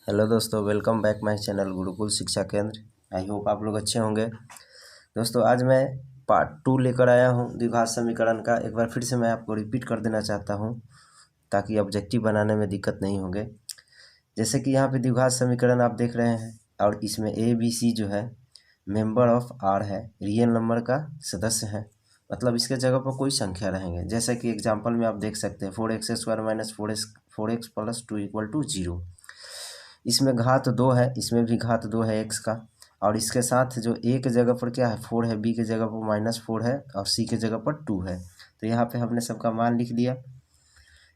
Hello दोस्तों, welcome back my channel Gurukul शिक्षा केंद्र। आई होप आप लोग अच्छे होंगे। दोस्तों आज मैं पार्ट 2 लेकर आया हूं द्विघात समीकरण का। एक बार फिर से मैं आपको रिपीट कर देना चाहता हूं ताकि ऑब्जेक्टिव बनाने में दिक्कत नहीं होगे। जैसे कि यहाँ पे द्विघात समीकरण आप देख रहे हैं और इसमें ए बी सी जो है मेंबर ऑफ आर है, रियल नंबर का सदस्य है, मतलब इसके जगह पर कोई संख्या रहेंगे। जैसे कि एग्जाम्पल में आप देख सकते हैं 4x² minus 4x plus 2 equal to 0। इसमें घात 2 है, इसमें भी घात 2 है x का, और इसके साथ जो a के जगह पर क्या है 4 है, b के जगह पर -4 है और c के जगह पर 2 है। तो यहाँ पे हमने सबका मान लिख दिया,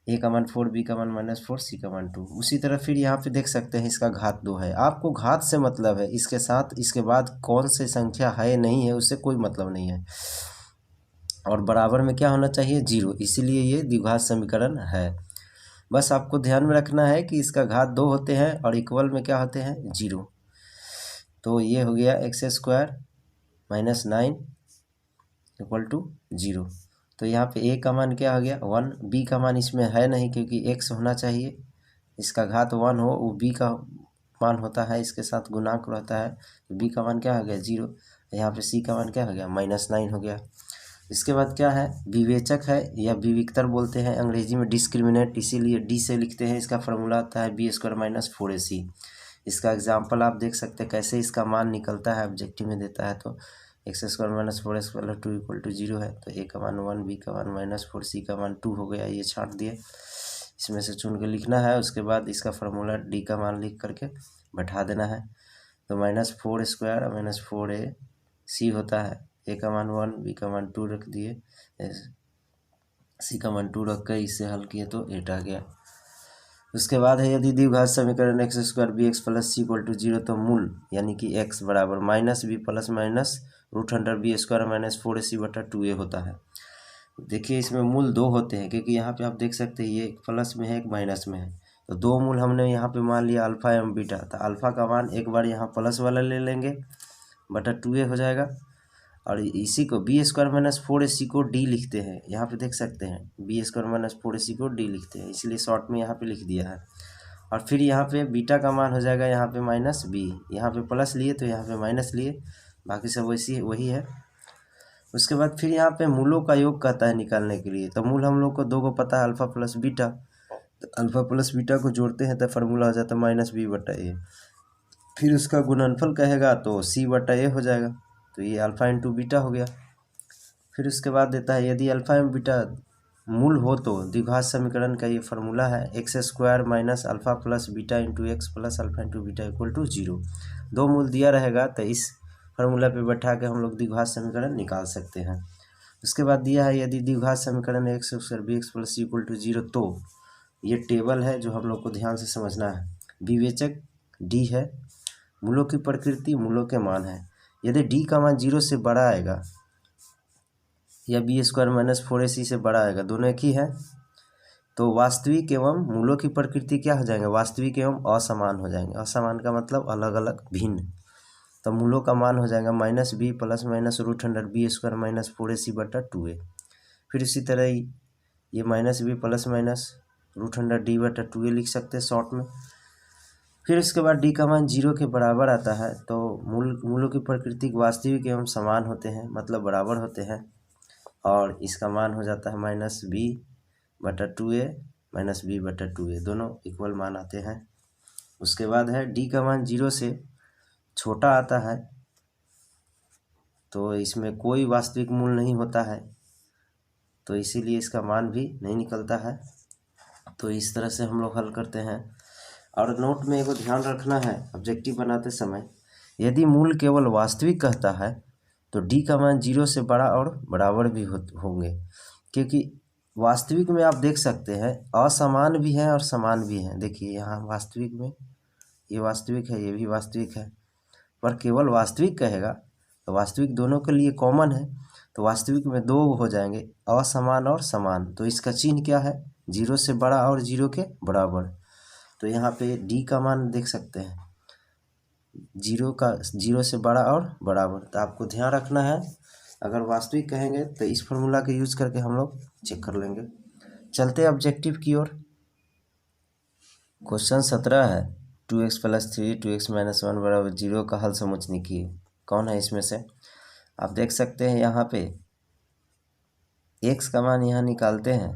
a का मान 4, b का मान -4, c का मान 2। उसी तरह फिर यहाँ पे देख सकते हैं इसका घात 2 है। आपको घात से मतलब है, इसके साथ इसके बाद कौन सी संख्या है नहीं है उससे कोई मतलब नहीं है। और बराबर में क्या होना चाहिए 0, इसीलिए ये द्विघात समीकरण है। बस आपको ध्यान में रखना है कि इसका घात 2 होते हैं और इक्वल में क्या होते हैं 0। तो ये हो गया x² माइनस 9 इक्वल टू 0। तो यहाँ पे a का मान क्या हो गया 1, b का मान इसमें है नहीं क्योंकि x होना चाहिए, इसका घात 1 हो वो b का मान होता है, इसके साथ गुणांक रहता है। तो b का मान क्या हो गया 0, यहाँ पे c का मान क्या हो गया -9 हो गया। इसके बाद क्या है विवेचक है या विविक्तर बोलते हैं अंग्रेजी में डिस्क्रिमिनेट, इसीलिए डी से लिखते हैं। इसका फॉर्मूला आता है b² माइनस 4ac। इसका एग्जाम्पल आप देख सकते हैं कैसे इसका मान निकलता है, ऑब्जेक्टिव में देता है तो x² minus 4x plus 2 equal to 0 है। तो a का मान 1, b का मान -4, c का मान 2 हो गया। ये छांट दिए, इसमें से चुन के लिखना है। उसके बाद इसका फॉर्मूला d का मान लिख करके बैठा देना है। तो -4² माइनस 4ac होता है, a का मान 1, b का मान 2 रख दिए, c का मान 2 रख कर इसे हल किए तो 8 आ गया। उसके बाद है यदि द्विघात समीकरण x² bx plus c equal to 0, तो मूल यानी कि x बराबर -b plus minus √b² minus 4ac बटा 2a होता है। देखिए इसमें मूल 2 होते हैं क्योंकि यहाँ पे आप देख सकते हैं ये एक प्लस में है एक माइनस में है। तो 2 मूल हमने यहाँ पे मान लिया अल्फ़ा एवं बीटा। तो अल्फ़ा का मान एक बार यहाँ प्लस वाला ले लेंगे बटा 2a हो जाएगा, और इसी को b² माइनस 4ac को d लिखते हैं। यहाँ पे देख सकते हैं b² माइनस 4ac को d लिखते हैं, इसलिए शॉर्ट में यहाँ पे लिख दिया है। और फिर यहाँ पे बीटा का मान हो जाएगा यहाँ पे -b, यहाँ पे प्लस लिए तो यहाँ पे माइनस लिए, बाकी सब वैसी वही है। उसके बाद फिर यहाँ पे मूलों का योग कहता है निकालने के लिए। तो मूल हम लोग को 2 को पता है अल्फ़ा प्लस बीटा, तो अल्फ़ा प्लस बीटा को जोड़ते हैं तो फार्मूला हो जाता है -b बटा a। फिर उसका गुणनफल कहेगा तो c बटा a हो जाएगा, तो ये अल्फ़ा इंटू बीटा हो गया। फिर उसके बाद देता है यदि अल्फ़ा एवं बीटा मूल हो तो द्विघात समीकरण का ये फार्मूला है x² minus alpha plus beta into x plus alpha into beta equal to 0। 2 मूल दिया रहेगा तो इस फार्मूला पे बैठा के हम लोग द्विघात समीकरण निकाल सकते हैं। उसके बाद दिया है यदि द्विघात समीकरण x² bx plus c equal to 0, तो ये टेबल है जो हम लोग को ध्यान से समझना है। विवेचक d है, मूलों की प्रकृति मूलों के मान है। यदि d का मान 0 से बड़ा आएगा या b² माइनस 4ac से बड़ा आएगा, दोनों एक ही है, तो वास्तविक एवं मूलों की प्रकृति क्या हो जाएंगे, वास्तविक एवं असमान हो जाएंगे। असमान का मतलब अलग अलग भिन्न। तो मूलों का मान हो जाएगा -b plus minus √b² minus 4ac बटा 2a। फिर इसी तरह ये -b प्लस माइनस √d बटा 2a लिख सकते हैं शॉर्ट में। फिर इसके बाद d का मान 0 के बराबर आता है, तो मूलों की प्रकृति वास्तविक एवं समान होते हैं, मतलब बराबर होते हैं, और इसका मान हो जाता है -b बटा 2a माइनस b बटा 2a, दोनों इक्वल मान आते हैं। उसके बाद है d का मान 0 से छोटा आता है, तो इसमें कोई वास्तविक मूल नहीं होता है, तो इसीलिए इसका मान भी नहीं निकलता है। तो इस तरह से हम लोग हल करते हैं। और नोट में एगो ध्यान रखना है ऑब्जेक्टिव बनाते समय, यदि मूल केवल वास्तविक कहता है तो d का मान 0 से बड़ा और बराबर भी होंगे, क्योंकि वास्तविक में आप देख सकते हैं असमान भी हैं और समान भी हैं। देखिए यहाँ वास्तविक में ये वास्तविक है, ये भी वास्तविक है, पर केवल वास्तविक कहेगा तो वास्तविक दोनों के लिए कॉमन है, तो वास्तविक में 2 हो जाएंगे असमान और समान। तो इसका चिन्ह क्या है 0 से बड़ा और 0 के बराबर। तो यहाँ पे d का मान देख सकते हैं 0 से बड़ा और बराबर। तो आपको ध्यान रखना है, अगर वास्तविक कहेंगे तो इस फॉर्मूला का यूज करके हम लोग चेक कर लेंगे। चलते हैं ऑब्जेक्टिव की ओर। क्वेश्चन 17 है 2x प्लस 3 2x माइनस 1 बराबर 0 का हल समझने की कौन है इसमें से। आप देख सकते हैं यहाँ पे x का मान यहाँ निकालते हैं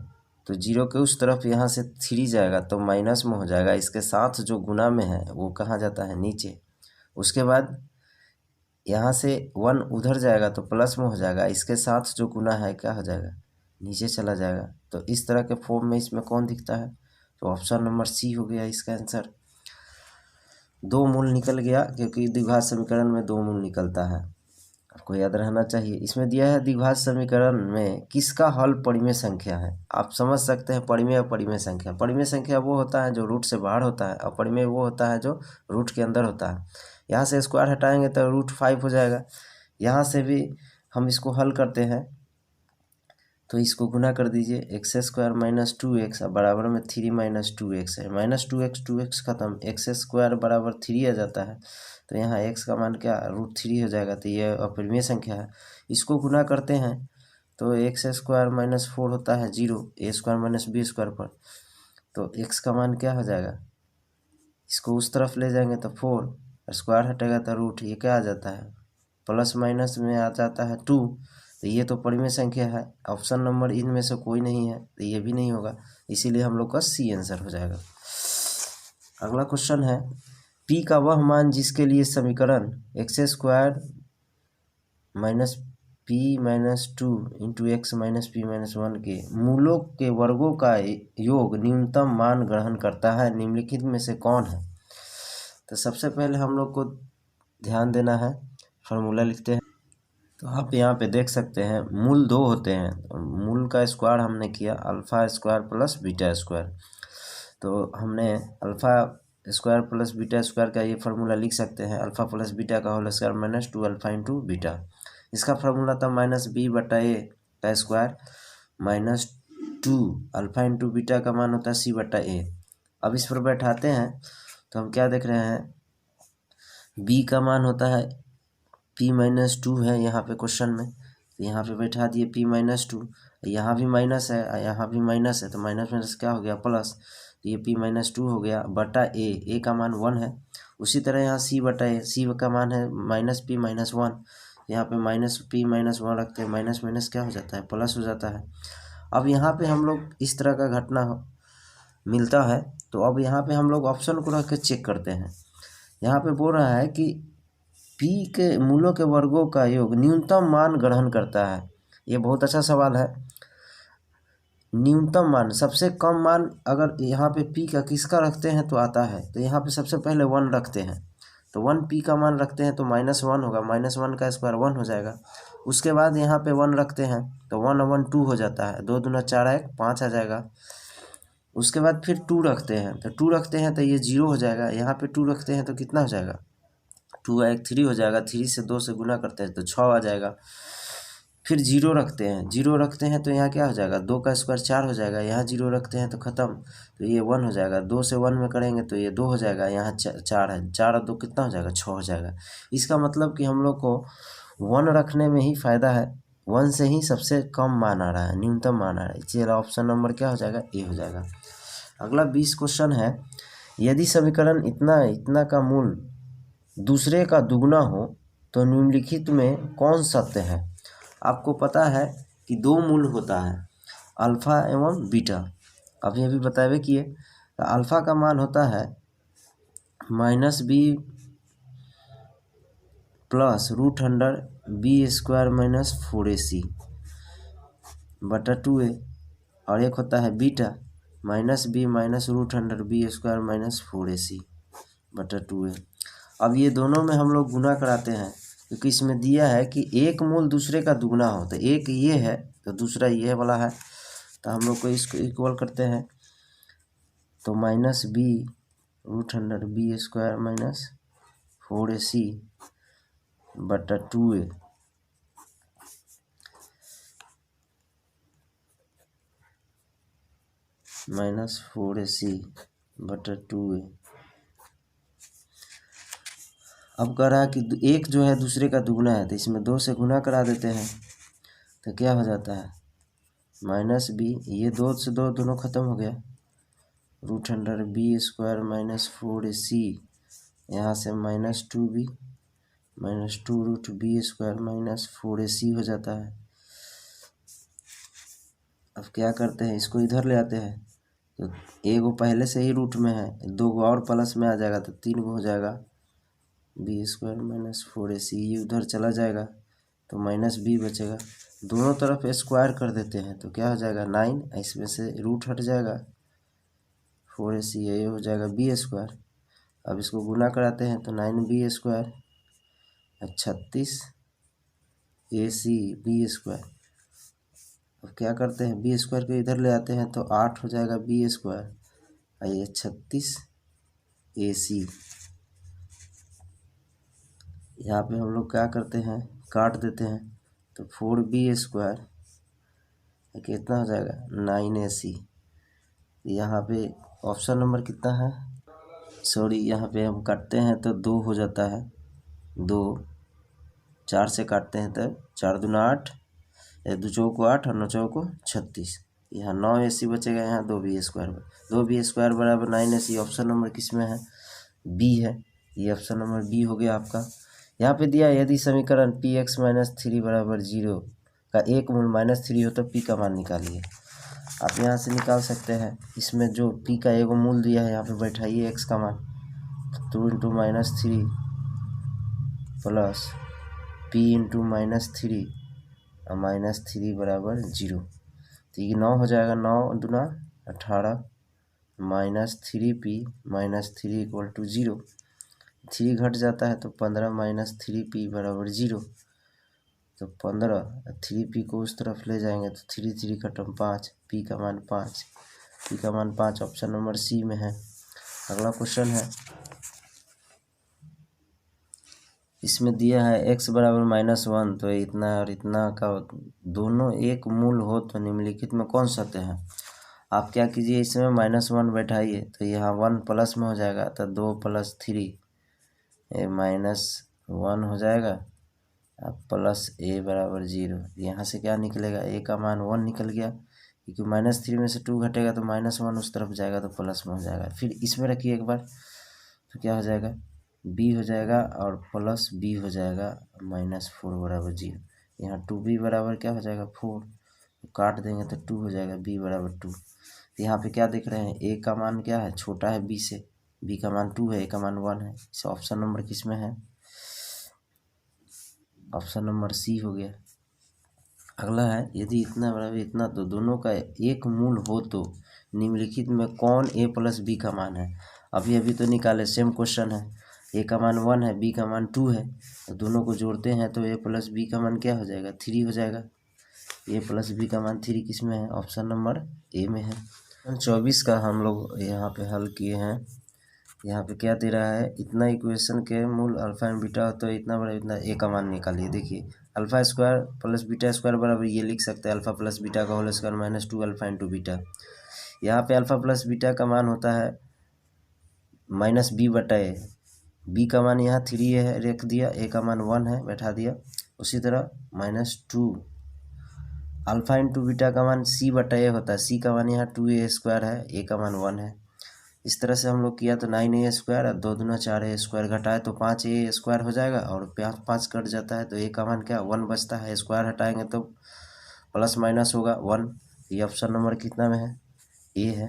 तो 0 के उस तरफ यहाँ से 3 जाएगा तो माइनस में हो जाएगा, इसके साथ जो गुना में है वो कहाँ जाता है नीचे। उसके बाद यहाँ से 1 उधर जाएगा तो प्लस में हो जाएगा, इसके साथ जो गुना है क्या हो जाएगा नीचे चला जाएगा। तो इस तरह के फॉर्म में इसमें कौन दिखता है, तो ऑप्शन नंबर सी हो गया इसका आंसर। 2 मूल निकल गया क्योंकि द्विघात समीकरण में 2 मूल निकलता है, आपको याद रहना चाहिए। इसमें दिया है द्विघात समीकरण में किसका हल परिमेय संख्या है। आप समझ सकते हैं परिमेय और परिमेय संख्या। परिमेय संख्या वो होता है जो रूट से बाहर होता है और परिमेय वो होता है जो रूट के अंदर होता है। यहाँ से स्क्वायर हटाएंगे तो √5 हो जाएगा। यहाँ से भी हम इसको हल करते हैं तो इसको गुना कर दीजिए, x² माइनस 2x बराबर में 3 माइनस 2x है, माइनस 2x खत्म, x² बराबर 3 आ जाता है। तो यहाँ x का मान क्या √3 हो जाएगा। तो ये अपरिमेय संख्या है। इसको गुना करते हैं तो x² माइनस 4 होता है 0, a² माइनस b² पर। तो x का मान क्या हो जाएगा, इसको उस तरफ ले जाएंगे तो 4, स्क्वायर हटेगा तो रूट, ये क्या आ जाता है प्लस माइनस में आ जाता है 2। तो ये तो परिमेय संख्या है। ऑप्शन नंबर इनमें से कोई नहीं है तो ये भी नहीं होगा, इसीलिए हम लोग का सी आंसर हो जाएगा। अगला क्वेश्चन है p का वह मान जिसके लिए समीकरण x² minus p minus 2 into x minus p minus 1 के मूलों के वर्गों का योग न्यूनतम मान ग्रहण करता है, निम्नलिखित में से कौन है। तो सबसे पहले हम लोग को ध्यान देना है, फार्मूला लिखते हैं। तो आप यहाँ पे देख सकते हैं मूल 2 होते हैं, मूल का स्क्वायर हमने किया α² प्लस β²। तो हमने α² प्लस β² का ये फार्मूला लिख सकते हैं, अल्फ़ा प्लस बीटा का whole square minus 2α into beta. इसका फार्मूला था -b/a का स्क्वायर माइनस 2α इंटू बीटा का मान होता है c/a। अब इस पर बैठाते हैं तो हम क्या देख रहे हैं, b का मान होता है p माइनस 2 है यहाँ पे क्वेश्चन में, तो यहाँ पे बैठा दिए p माइनस 2, यहाँ भी माइनस है यहाँ भी माइनस है, तो माइनस माइनस क्या हो गया प्लस, तो ये p माइनस 2 हो गया बटा a का मान 1 है। उसी तरह यहाँ c/a, c का मान है माइनस p माइनस 1, यहाँ पे माइनस p माइनस 1 रखते हैं, माइनस माइनस क्या हो जाता है प्लस हो जाता है। अब यहाँ पे हम लोग इस तरह का घटना मिलता है, तो अब यहाँ पे हम लोग ऑप्शन को रख के चेक करते हैं। यहाँ पे बोल रहा है कि p के मूलों के वर्गों का योग न्यूनतम मान ग्रहण करता है। ये बहुत अच्छा सवाल है। न्यूनतम मान, सबसे कम मान अगर यहाँ पे p का किसका रखते हैं तो आता है, तो यहाँ पे सबसे पहले 1 रखते हैं, तो 1 p का मान रखते हैं तो -1 होगा, -1 का स्क्वायर 1 हो जाएगा। उसके बाद यहाँ पे 1 रखते हैं तो 1/2 हो जाता है, 2 दूना 4 1 5 आ जाएगा। उसके बाद फिर 2 रखते हैं तो 2 रखते हैं तो ये 0 हो जाएगा। यहाँ पे 2 रखते हैं तो कितना हो जाएगा, 2 1 3 हो जाएगा, 3 से 2 से गुना करते हैं तो 6 आ जाएगा। फिर 0 रखते हैं, 0 रखते हैं तो यहाँ क्या हो जाएगा, 2 का स्क्वायर 4 हो जाएगा, यहाँ 0 रखते हैं तो ख़त्म, तो ये 1 हो जाएगा। 2 से 1 में करेंगे तो ये 2 हो जाएगा, यहाँ 4 है, 4 और 2 कितना हो जाएगा 6 हो जाएगा। इसका मतलब कि हम लोग को 1 रखने में ही फ़ायदा है, 1 से ही सबसे कम मान आ रहा है, न्यूनतम मान आ रहा है, इसलिए ऑप्शन नंबर क्या हो जाएगा ए हो जाएगा। अगला 20 क्वेश्चन है, यदि समीकरण इतना का मूल दूसरे का दुगना हो तो निम्नलिखित में कौन सत्य है। आपको पता है कि 2 मूल होता है अल्फ़ा एवं बीटा, अभी अभी बताए किए। तो अल्फ़ा का मान होता है -b plus √100b² minus 4ac बटा 2a, और एक होता है beta -b minus √100b² minus 4ac बटा 2a। अब ये दोनों में हम लोग गुना कराते हैं क्योंकि इसमें दिया है कि एक मूल दूसरे का दुगना हो, तो एक ये है तो दूसरा ये वाला है, तो हम लोग को इसको इक्वल करते हैं तो -b √100b² माइनस 4ac बटा 2a माइनस 4ac बटा 2a। अब कह रहा है कि एक जो है दूसरे का दुगना है, तो इसमें 2 से गुना करा देते हैं तो क्या हो जाता है -b, ये 2 से 2 दोनों खत्म हो गया, √100b² माइनस 4ac यहाँ से -2b -2√b² -4ac हो जाता है। अब क्या करते हैं, इसको इधर ले आते हैं तो एक पहले से ही रूट में है, 2 और प्लस में आ जाएगा तो 3 हो जाएगा b² -4ac। ये उधर चला जाएगा तो -b बचेगा। दोनों तरफ स्क्वायर कर देते हैं तो क्या हो जाएगा 9, इसमें से रूट हट जाएगा 4ac, ये हो जाएगा b²। अब इसको गुना कराते हैं तो 9b² 36 ac b²। अब क्या करते हैं, b² को इधर ले आते हैं तो 8 हो जाएगा b², ये 36 ac। यहाँ पे हम लोग क्या करते हैं, काट देते हैं तो 4b² कितना हो जाएगा 9ac। यहाँ पे ऑप्शन नंबर कितना है, सॉरी यहाँ पे हम काटते हैं तो 2 हो जाता है, 2 4 से काटते हैं तो 4 दूना 8, 2 चौको 8 और 9 चौको 36। यहाँ 9ac बचेगा, यहाँ 2b² बराबर 9ac। ऑप्शन नंबर किस में है, बी है। ये ऑप्शन नंबर बी हो गया आपका। यहाँ पे दिया यदि समीकरण px - 3 बराबर 0 का एक मूल -3 हो तो p का मान निकालिए। आप यहाँ से निकाल सकते हैं, इसमें जो p का एक मूल दिया है यहाँ पे बैठाइए x का मान, 2 × -3 प्लस p × -3 और -3 बराबर 0। तो ये 9 हो जाएगा, 9 दूना 18 -3p -3 = 0। 3 घट जाता है तो 15 -3p बराबर 0। तो 15, 3p को उस तरफ ले जाएंगे तो 3 3 खत्म 5, p का मान 5, p का मान 5 ऑप्शन नंबर सी में है। अगला क्वेश्चन है, इसमें दिया है x बराबर -1, तो इतना और इतना का दोनों एक मूल हो तो निम्नलिखित में कौन सत्य है। आप क्या कीजिए, इसमें -1 बैठाइए तो यहाँ 1 प्लस में हो जाएगा तो 2 + 3 -1 हो जाएगा, अब प्लस a बराबर 0। यहाँ से क्या निकलेगा, a का मान 1 निकल गया, क्योंकि -3 में से 2 घटेगा तो -1 उस तरफ जाएगा तो प्लस में हो जाएगा। फिर इसमें रखिए एक बार तो क्या हो जाएगा, b हो जाएगा और प्लस b हो जाएगा -4 बराबर 0। यहाँ 2b बराबर क्या हो जाएगा 4, तो काट देंगे तो 2 हो जाएगा, b बराबर 2। यहाँ पे क्या देख रहे हैं, a का मान क्या है, छोटा है b से, b का मान 2 है, a का मान 1 है। इस ऑप्शन नंबर किस में है, ऑप्शन नंबर सी हो गया। अगला है, यदि इतना बराबर इतना तो दोनों का एक मूल हो तो निम्नलिखित में कौन a + b का मान है। अभी तो निकाले, सेम क्वेश्चन है, a का मान 1 है, b का मान 2 है, तो दोनों को जोड़ते हैं तो a + b का मान क्या हो जाएगा 3 हो जाएगा। a + b का मान 3 किस में है, ऑप्शन नंबर ए में है। 24 का हम लोग यहाँ पे हल किए हैं। यहाँ पे क्या दे रहा है, इतना इक्वेशन के मूल अल्फा एंड बीटा हो तो इतना बड़ा इतना a का मान निकालिए। देखिए α² + β² बराबर ये लिख सकते हैं अल्फा प्लस बीटा का होल स्क्वायर -2 अल्फा × बीटा। यहाँ पे अल्फा प्लस बीटा का मान होता है -b/a, b का मान यहाँ 3 है, रख दिया, a का मान 1 है, बैठा दिया। उसी तरह -2 अल्फा × बीटा का मान c/a होता है, c का मान यहाँ 2a² है, a का मान 1 है। इस तरह से हम लोग किया तो 9a² और 2 दूना 4a² घटाए तो 5a² हो जाएगा, और 5 कट जाता है तो a का मान क्या 1 बचता है, स्क्वायर हटाएंगे तो प्लस माइनस होगा 1। ये ऑप्शन नंबर कितना में है, ए है,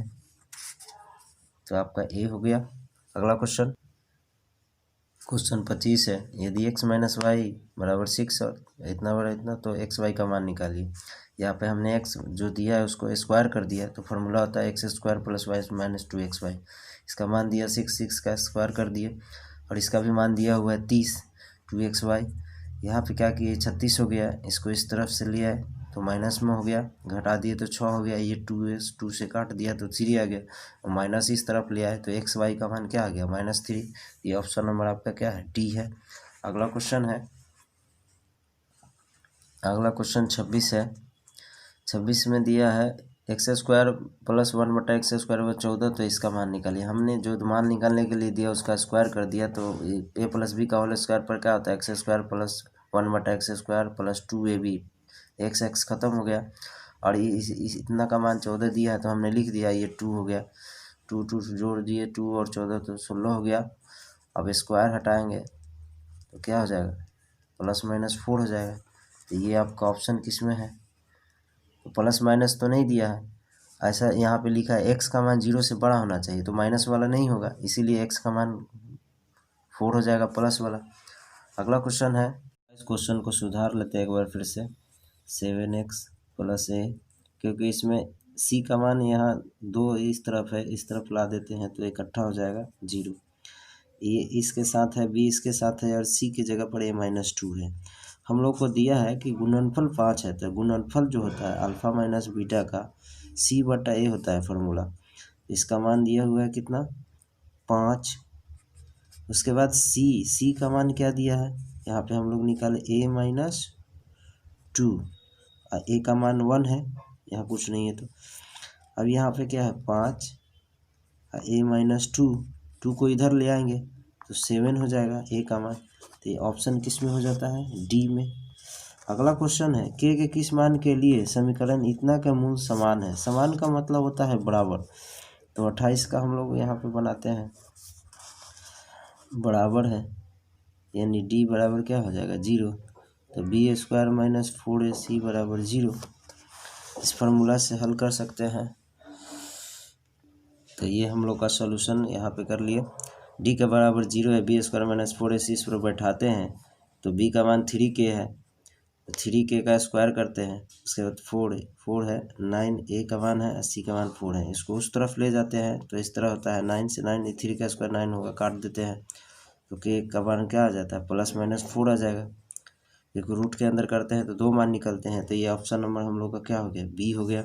तो आपका ए हो गया। अगला क्वेश्चन 25 है, यदि x - y बराबर 6 और इतना बड़ा इतना तो x y का मान निकालिए। यहाँ पे हमने x जो दिया है उसको स्क्वायर कर दिया, तो फॉर्मूला होता है x² + y - 2xy। इसका मान दिया 6 का स्क्वायर कर दिए, और इसका भी मान दिया हुआ है 30 2xy। यहाँ पे क्या किए 36 हो गया, इसको इस तरफ से लिया है तो माइनस में हो गया, घटा दिए तो 6 हो गया, ये 2 से काट दिया तो 3 आ गया, और माइनस इस तरफ लिया है तो xy का मान क्या आ गया -3। ये ऑप्शन नंबर आपका क्या है, डी है। अगला क्वेश्चन 26 है। 26 में दिया है x² + 1/x² = 14, तो इसका मान निकालिए। हमने जो मान निकालने के लिए दिया उसका स्क्वायर कर दिया, तो a + b का होल स्क्वायर पर क्या होता है x² + 1/x² + 2ab, x खत्म हो गया, और इतना का मान 14 दिया है तो हमने लिख दिया, ये 2 हो गया, 2 जोड़ दिए 2 और 14 तो 16 हो गया। अब स्क्वायर हटाएंगे तो क्या हो जाएगा, +-4 हो जाएगा। तो ये आपका ऑप्शन किस में है, तो प्लस माइनस तो नहीं दिया है, ऐसा यहाँ पे लिखा है x का मान 0 से बड़ा होना चाहिए, तो माइनस वाला नहीं होगा, इसीलिए x का मान 4 हो जाएगा प्लस वाला। अगला क्वेश्चन है, इस क्वेश्चन को सुधार लेते हैं एक बार फिर से, 7x + a, क्योंकि इसमें c का मान यहाँ 2 इस तरफ है, इस तरफ ला देते हैं तो इकट्ठा हो जाएगा 0। ये इसके साथ है, b इसके साथ है, और c की जगह पर a-2 है। हम लोग को दिया है कि गुणनफल 5 है, तो गुणनफल जो होता है अल्फा माइनस बीटा का c/a होता है फॉर्मूला। इसका मान दिया हुआ है कितना, 5। उसके बाद c का मान क्या दिया है, यहाँ पे हम लोग निकाले a-2, a का मान 1 है, यहाँ कुछ नहीं है। तो अब यहाँ पे क्या है 5, a-2, 2 को इधर ले आएंगे तो 7 हो जाएगा a का मान। तो ये ऑप्शन किस में हो जाता है, डी में। अगला क्वेश्चन है, के किस मान के लिए समीकरण इतना का मूल समान है। समान का मतलब होता है बराबर, तो 28 का हम लोग यहाँ पे बनाते हैं बराबर है, यानी डी बराबर क्या हो जाएगा 0। तो b² - 4ac बराबर 0, इस फार्मूला से हल कर सकते हैं। तो ये हम लोग का सॉल्यूशन यहाँ पे कर लिए। d के बराबर 0 है, b² - 4ac इस पर बैठाते हैं तो b का मान 3k है, तो 3k का स्क्वायर करते हैं, उसके बाद 4 है, 9 a का मान है, c का मान 4 है। इसको उस तरफ ले जाते हैं तो इस तरह होता है, 9 से 9, 3 का स्क्वायर 9 होगा, काट देते हैं तो k का मान क्या आ जाता है, +-4 आ जाएगा। देखो रूट के अंदर करते हैं तो 2 मान निकलते हैं, तो ये ऑप्शन नंबर हम लोग का क्या हो गया, बी हो गया।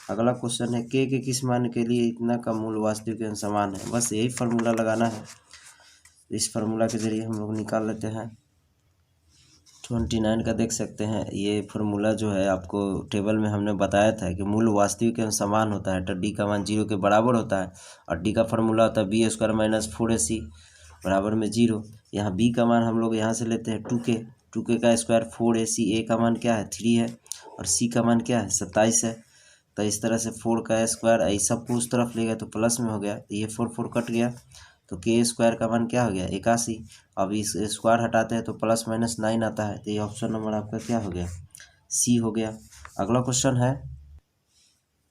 अगला क्वेश्चन है, के किस मान के लिए इतना का मूल वास्तविक एवं समान है। बस यही फार्मूला लगाना है, इस फार्मूला के जरिए हम लोग निकाल लेते हैं। 29 का देख सकते हैं, ये फार्मूला जो है आपको टेबल में हमने बताया था कि मूल वास्तविक एवं समान होता है, तो डी का मान 0 के बराबर होता है, और डी का फार्मूला होता है b² - 4ac बराबर में 0। यहाँ b का मान हम लोग यहाँ से लेते हैं 2k का स्क्वायर 4ac, a का मान क्या है 3 है, और c का मान क्या है 27 है। तो इस तरह से 4 का स्क्वायर इस सबको उस तरफ ले गया तो प्लस में हो गया, तो ये 4 कट गया, तो k² का मान क्या हो गया 81। अब इस स्क्वायर हटाते हैं तो +-9 आता है, तो ये ऑप्शन नंबर आपका क्या हो गया, सी हो गया। अगला क्वेश्चन है,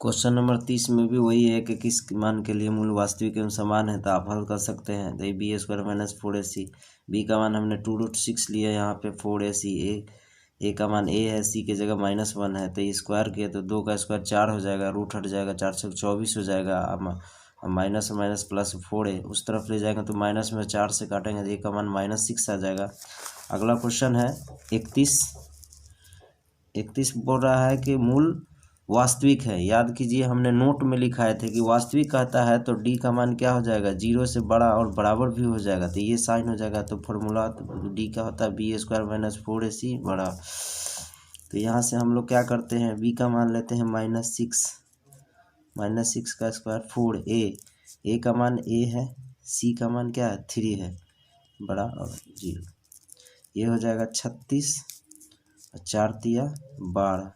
क्वेश्चन नंबर 30 में भी वही है कि किस मान के लिए मूल वास्तविक एवं समान है, तो आप हल कर सकते हैं। तो b² - 4ac, b का मान हमने 2√6 लिया, यहाँ पे 4ac, a का मान a है, c की जगह -1 है, तो ये स्क्वायर किया तो 2 का स्क्वायर 4 हो जाएगा, रूट हट जाएगा, 4 से 24 हो जाएगा। अब माइनस माइनस +4 है, उस तरफ ले जाएंगे तो माइनस में 4 से काटेंगे तो a का मान -6 आ जाएगा। अगला क्वेश्चन है 31 बोल रहा है कि मूल वास्तविक है। याद कीजिए हमने नोट में लिखाए थे कि वास्तविक कहता है तो डी का मान क्या हो जाएगा, 0 से बड़ा और बराबर भी हो जाएगा, तो ये साइन हो जाएगा। तो फॉर्मूला डी का होता है b² - 4ac बड़ा। तो यहाँ से हम लोग क्या करते हैं, b का मान लेते हैं -6 का स्क्वायर 4a का मान a है, c का मान क्या है 3 है, बड़ा और 0, ये हो जाएगा 36 और 4 तिया 12।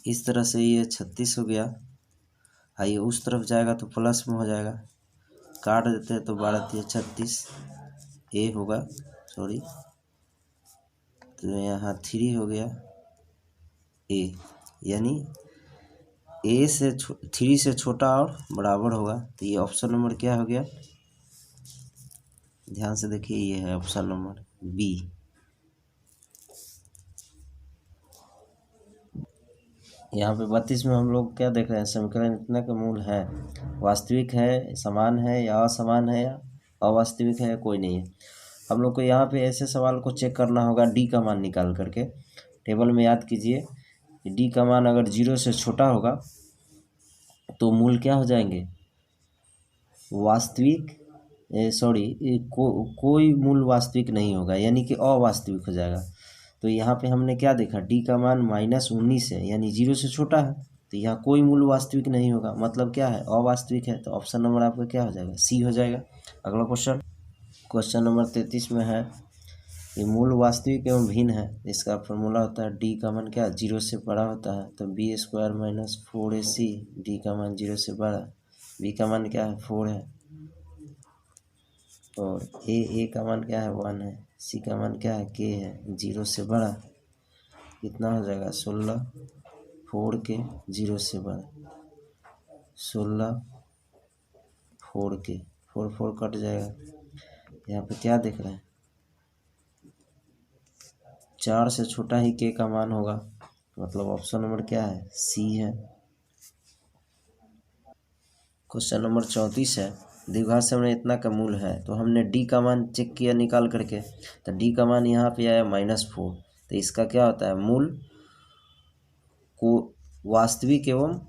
इस तरह से ये 36 हो गया। आइए उस तरफ जाएगा तो प्लस में हो जाएगा, काट देते हैं तो 12 तिया 36, ए होगा, सॉरी, तो यहाँ 3 हो गया ए, यानी ए से 3 से छोटा और बराबर होगा। तो ये ऑप्शन नंबर क्या हो गया, ध्यान से देखिए, ये है ऑप्शन नंबर बी। यहाँ पे 32 में हम लोग क्या देख रहे हैं, समीकरण इतना का मूल है, वास्तविक है, समान है या असमान है, या अवास्तविक है, या कोई नहीं है। हम लोग को यहाँ पे ऐसे सवाल को चेक करना होगा डी का मान निकाल करके। टेबल में याद कीजिए कि डी का मान अगर 0 से छोटा होगा तो मूल क्या हो जाएंगे, वास्तविक, कोई मूल वास्तविक नहीं होगा, यानी कि अवास्तविक हो जाएगा। तो यहाँ पे हमने क्या देखा, डी का मान -19 है, यानी 0 से छोटा है, तो यहाँ कोई मूल वास्तविक नहीं होगा, मतलब क्या है, अवास्तविक है। तो ऑप्शन नंबर आपका क्या हो जाएगा, सी हो जाएगा। अगला क्वेश्चन नंबर 33 में है, ये मूल वास्तविक एवं भिन्न है, इसका फॉर्मूला होता है डी का मान क्या 0 से बड़ा होता है, तो b² - 4ac, डी का मान 0 से बड़ा, b का मान क्या है 4 है, और ए का मान क्या है 1 है, सी का मान क्या है k है, 0 से बड़ा कितना हो जाएगा 16, 4 के 0 से बड़ा 16, 4 के 4 4 कट जाएगा। यहाँ पे क्या देख रहे हैं 4 से छोटा ही k का मान होगा, मतलब ऑप्शन नंबर क्या है सी है। क्वेश्चन नंबर 34 है, द्विघात समय इतना का मूल है, तो हमने डी का मान चेक किया निकाल करके, तो डी का मान यहाँ पे आया -4, तो इसका क्या होता है मूल को वास्तविक एवं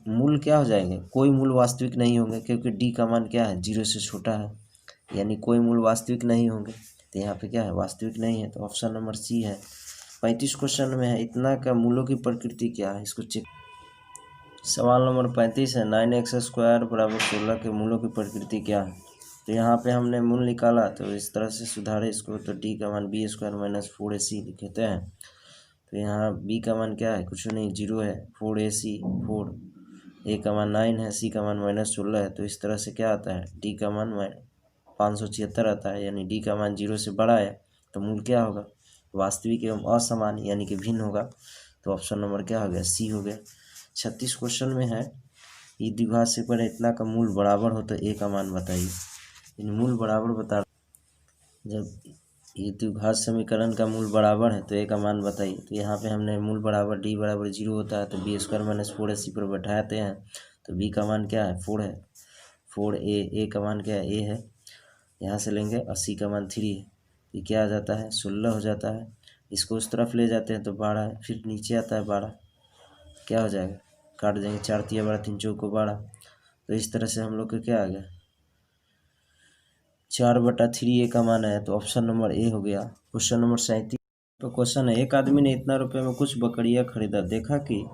मूल क्या हो जाएंगे, कोई मूल वास्तविक नहीं होंगे क्योंकि डी का मान क्या है 0 से छोटा है, यानी कोई मूल वास्तविक नहीं होंगे, तो यहाँ पे क्या है वास्तविक नहीं है, तो ऑप्शन नंबर सी है। 35 क्वेश्चन में है इतना का मूलों की प्रकृति क्या है, इसको चेक। सवाल नंबर 35 है 9x² = 16 के मूलों की प्रकृति क्या है, तो यहाँ पे हमने मूल निकाला, तो इस तरह से सुधारे इसको, तो डी का मान b² - 4ac लिखते हैं, तो यहाँ b का मान क्या है कुछ नहीं 0 है, 4ac 4, a का मान 9 है, c का मान -16 है, तो इस तरह से क्या आता है d का मान 576 आता है, यानी d का मान 0 से बड़ा है, तो मूल क्या होगा वास्तविक एवं असमान यानी कि भिन्न होगा, तो ऑप्शन नंबर क्या हो गया सी हो गया। 36 क्वेश्चन में है ये द्विघात से पर इतना का मूल बराबर हो तो ए का मान बताइए। इन मूल बराबर बता, जब ये द्विघात समीकरण का मूल बराबर है तो ए का मान बताइए, तो यहाँ पे हमने मूल बराबर डी बराबर 0 होता है, तो b² - 4ac पर बैठाते हैं, तो b का मान क्या है 4 है, 4a, a का मान क्या है a है, यहाँ से लेंगे और c का मान 3 है, ये क्या आ जाता है 16 हो जाता है, इसको उस तरफ ले जाते हैं तो 12 है, फिर नीचे आता है 12, क्या हो जाएगा काट देंगे 4 × 12 3 × 4 = 12, तो इस तरह से हम लोग को क्या आ गया 4/3 ए का मान है, तो ऑप्शन नंबर ए हो गया। क्वेश्चन नंबर 37 तो क्वेश्चन है, एक आदमी ने इतना रुपये में कुछ बकरियां खरीदा, देखा कि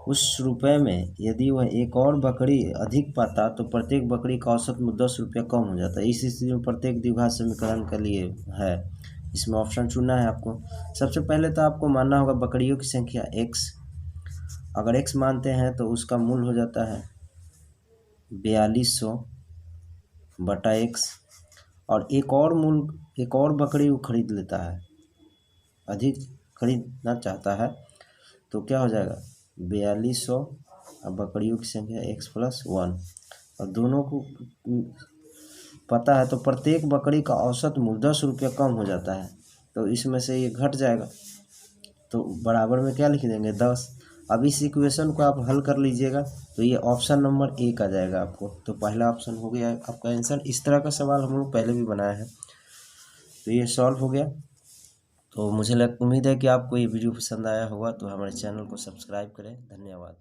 उस रुपये में यदि वह एक और बकरी अधिक पाता तो प्रत्येक बकरी का औसत मूल्य 10 रुपया कम हो जाता है। इस स्थिति में प्रत्येक द्विघात समीकरण के लिए है, इसमें ऑप्शन चुनना है आपको। सबसे पहले तो आपको मानना होगा बकरियों की संख्या x, अगर x मानते हैं तो उसका मूल हो जाता है 4200/x, और एक और बकरी वो खरीद लेता है, अधिक खरीदना चाहता है, तो क्या हो जाएगा 4200 और बकरियों की संख्या x + 1, और दोनों को पता है तो प्रत्येक बकरी का औसत मूल्य 10 रुपया कम हो जाता है, तो इसमें से ये घट जाएगा, तो बराबर में क्या लिख देंगे 10। अब इस इक्वेशन को आप हल कर लीजिएगा तो ये ऑप्शन नंबर ए का जाएगा आपको, तो पहला ऑप्शन हो गया आपका आंसर। इस तरह का सवाल हम लोग पहले भी बनाया है, तो ये सॉल्व हो गया। तो मुझे उम्मीद है कि आपको ये वीडियो पसंद आया होगा, तो हमारे चैनल को सब्सक्राइब करें। धन्यवाद।